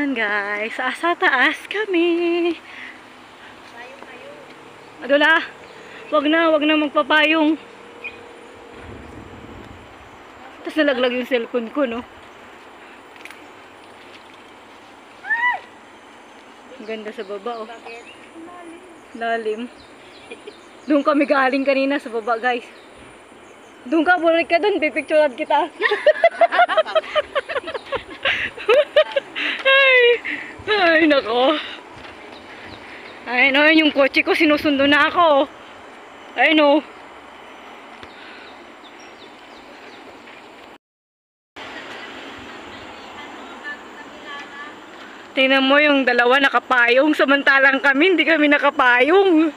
Ayan guys, sa taas kami. Adula, wag na magpapayong. Tapos nalaglag yung cellphone ko, no? Ang ganda sa baba, oh. Lalim. Doon kami galing kanina sa baba, guys. Doon ka, bulik ka doon, pipicturean kita. Ay, nako. Ay, no, yung kotse ko, sinusundo na ako. Ay, no. Tingnan mo yung dalawa nakapayong, samantalang kami, hindi kami nakapayong.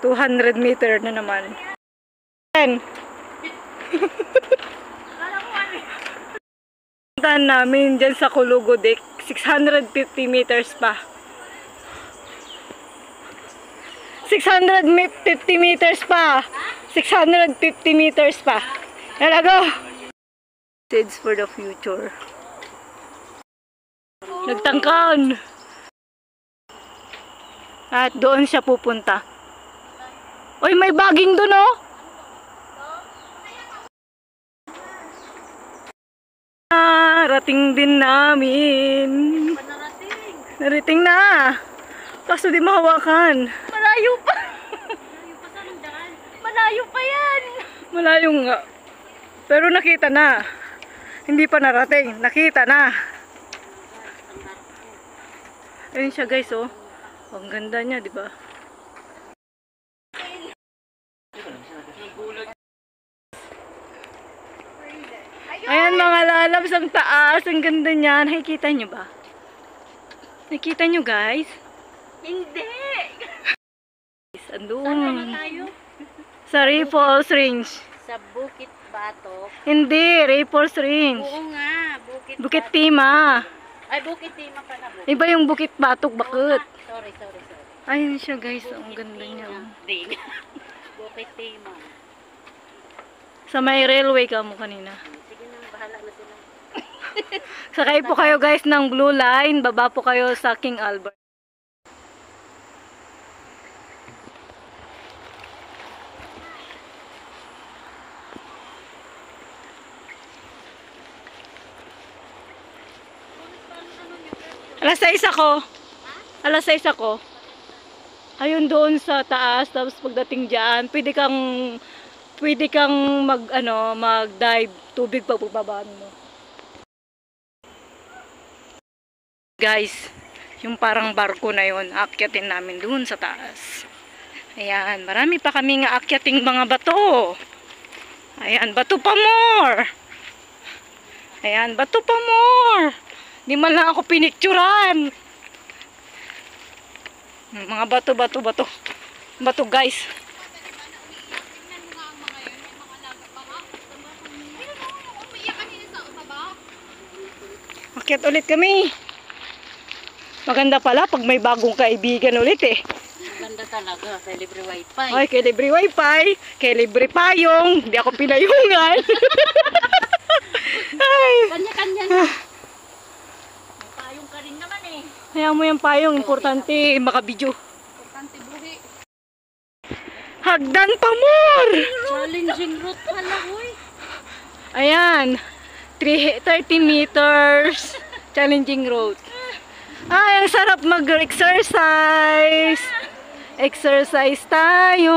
$200 meter na naman. Puntahan namin dyan sa Colugo Deck, 650 meters pa. 650 meters pa. 650 meters pa. Talaga. Seeds for the future. Nagtangkan. At doon siya pupunta. Uy, may baging doon, oh. Narating din namin. Narating na. Kaso di mahawakan. Malayo pa. Malayo pa yan. Malayo nga. Pero nakita na. Hindi pa narating. Nakita na. Ayun siya guys, oh. Ang ganda niya, di ba? Ayan mga lalabs, ang taas. Ang ganda niyan. Nakikita nyo ba? Nakikita nyo guys? Hindi. Andun. Saan naman tayo? Sa Ripples Range. Sa Bukit Batok. Hindi, Ripples Range. Oo nga, Bukit Tima. Ay, Bukit Tima pala. Iba yung Bukit Batok, bakit? Sorry. Ayun siya guys, ang ganda niya. Din. Bukit Tima. Sa may railway ka mo kanina. Sige na, bahala na sila. Sakay po kayo guys ng Blue Line, baba po kayo sa King Albert. Alas 6 ako. Alas 6 ako. Ayun doon sa taas, tapos pagdating diyan, pwede kang mag-dive, tubig pagbabaan mo. Guys, yung parang barko na yun, aakyatin namin doon sa taas. Ayan, marami pa kaming aakyating mga bato. Ayan, bato pa more. Ayan, bato pa more. Di man lang ako pinicturan. Mga bato. Bato guys. Akyat ulit kami. Maganda pala pag may bagong kaibigan ulit eh. Maganda talaga, kay libre wifi. Ay, kay libre wifi, kay libre payong, hindi ako pinayungan. Ay. Kanya-kanya na. May payong ka rin naman eh. Hayaan mo yung payong, importante makabidyo. Importante buhi. Hagdan pa more! Challenging route pala, huy. Ayan, 30 meters, challenging road. Ay, ang sarap mag-exercise. Exercise tayo.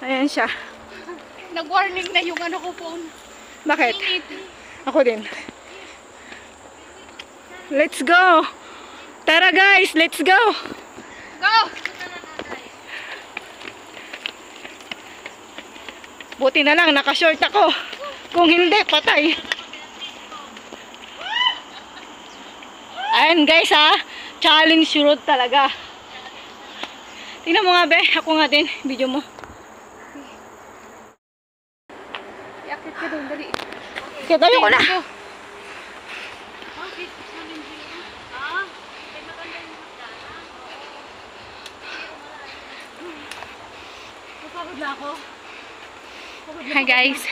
Ayan siya. Nag-warning na yung ano ko phone. Bakit? Ako din. Let's go. Tara guys, let's go. Go! Buti na lang, naka-short ako. Kung hindi, patay. Ayan guys ha, challenge road talaga. Tingnan mo nga be, ako nga din, video mo. Iakit ka doon, dali. Kaya tayo ko na. Okay, challenging route. Ah, kay maganda yung magdana. Napagod na ako. Hi guys,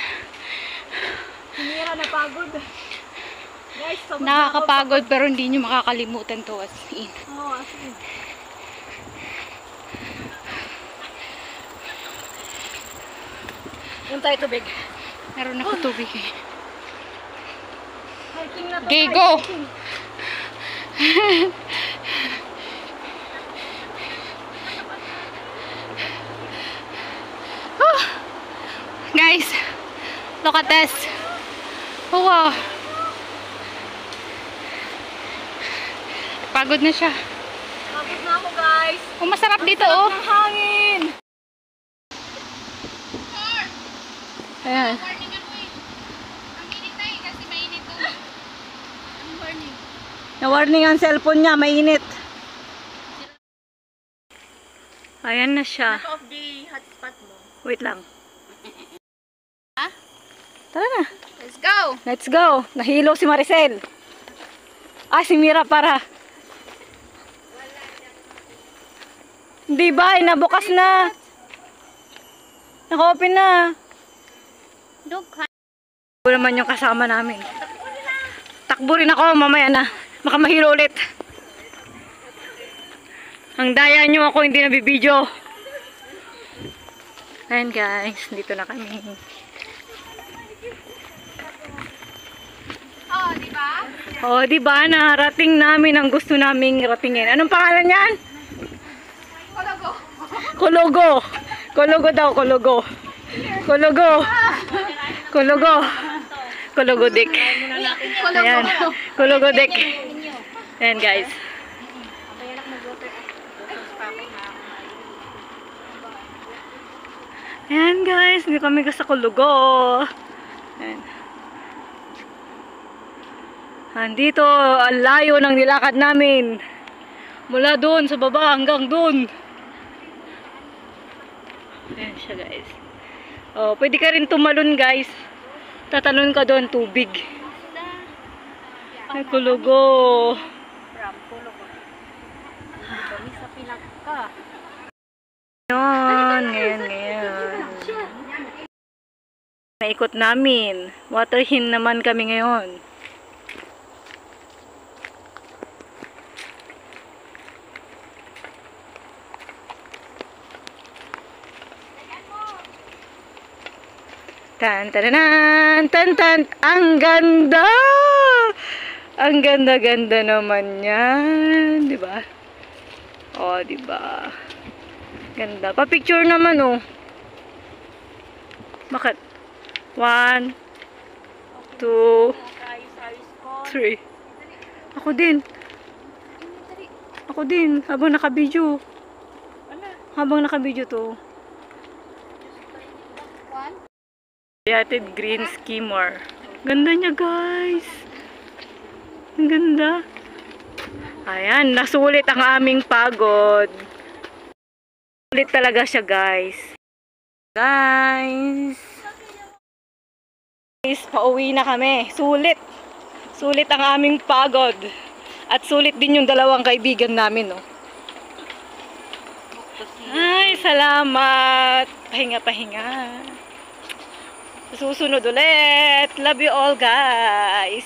Sinira na pagod. Guys, pagod na ako. Nakakapagod pero hindi nyo makakalimutan to as in. Oo, as in. Yung tayo tubig. Meron ako tubig eh. Hiking na to. Okay, guys. go! Hiking. Guys, look at this. Oh, wow. Pagod na siya. Pagod na ako, guys. Oh, masarap dito, oh. Ang hangin. Ayan. Na-warning ang cellphone niya, mainit. Ayan na siya. Off the hotspot mo. Wait lang. Tara na. Let's go. Let's go. Nahilo si Maricel. Si Mira para. Hindi ba? Nabukas na. Naka-open na. Ito naman yung kasama namin. Takbo rin ako. Mamaya na. Baka mahilo ulit. Ang daya nyo ako hindi nabibidyo. Ayan guys. Dito na kami. Oh, di ba? Narating namin ang gusto naming ratingin. Anong pangalan niyan? Kologo. Kologo. Kologo daw, kologo. Kologo. Kologo. Kologo dik. Ayan. Kologo dik. Ayan guys. Ayan guys. Hindi kami sa kologo. Ayan. Andito, ang layo ng nilakad namin. Mula doon sa baba hanggang doon. Ayan siya guys. Oh, pwede ka rin tumalon guys. Tatalon ka doon, tubig. Ay, kulugo. Ngayon. Naikot namin. Waterhin naman kami ngayon. Tan tan tan tan, ang ganda. Ang ganda-ganda naman 'yan, 'di ba? Oh, 'di ba? Ganda. Pa-picture naman oh. Bakit? 1 2 3. Ako din. Ako din habang naka-video. Habang naka-video to. Yated green skimmer. Ganda niya guys. Ang ganda. Ayan, nasulit ang aming pagod. Sulit talaga siya guys. Guys, pauwi na kami. Sulit. Sulit ang aming pagod. At sulit din yung dalawang kaibigan namin, no. Ay, salamat. Pahinga. Susunod ulit. Love you all, guys.